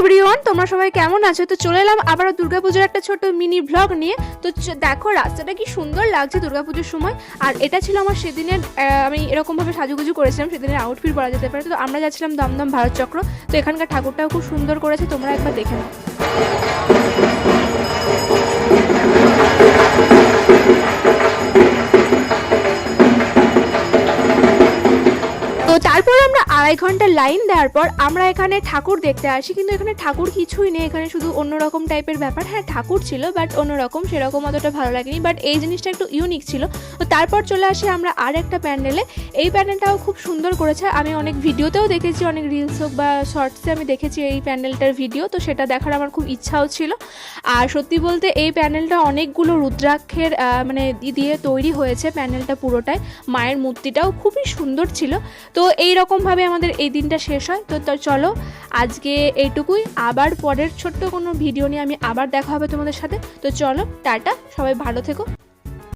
Everyone, তোমরা সবাই কেমন আছো? তো চলে এলাম আবার দুর্গাপুজোর একটা ছোট মিনি ব্লগ নিয়ে। তো দেখো রাস্তাটা কি সুন্দর লাগছে দুর্গাপুজোর সময়। আর এটা ছিল আমার সেদিনের, আমি এরকমভাবে সাজুগুজু করেছিলাম, সেদিনের আউটফিট পরা যেতে পারে। তো আমরা যাচ্ছিলাম দমদম ভারত চক্র। তো এখানকার ঠাকুরটাও খুব সুন্দর করেছে, তোমরা একবার দেখে নাও। তো তারপর আমরা 2.5 ঘন্টা লাইন দেওয়ার পর আমরা এখানে ঠাকুর দেখতে আসি, কিন্তু এখানে ঠাকুর কিছুই নেই, এখানে শুধু অন্যরকম টাইপের ব্যাপার। হ্যাঁ ঠাকুর ছিল, বাট অন্যরকম, সেরকম অতটা ভালো লাগেনি, বাট এই জিনিসটা একটু ইউনিক ছিল। তো তারপর চলে আসি আমরা আর একটা প্যান্ডেলে। এই প্যান্ডেলটাও খুব সুন্দর করেছে, আমি অনেক ভিডিওতেও দেখেছি, অনেক রিলস হোক বা শর্টসে আমি দেখেছি এই প্যান্ডেলটার ভিডিও। তো সেটা দেখার আমার খুব ইচ্ছাও ছিল। আর সত্যি বলতে এই প্যান্ডেলটা অনেকগুলো রুদ্রাক্ষের মানে দিয়ে তৈরি হয়েছে প্যান্ডেলটা পুরোটাই। মায়ের মূর্তিটাও খুবই সুন্দর ছিল। তো এইরকমভাবে আমাদের এই দিনটা শেষ হয়। তো চলো আজকে এইটুকুই, আবার পরের ছোট্ট কোনো ভিডিও নিয়ে আমি আবার দেখা হবে তোমাদের সাথে। তো চলো টাটা, সবাই ভালো থেকো।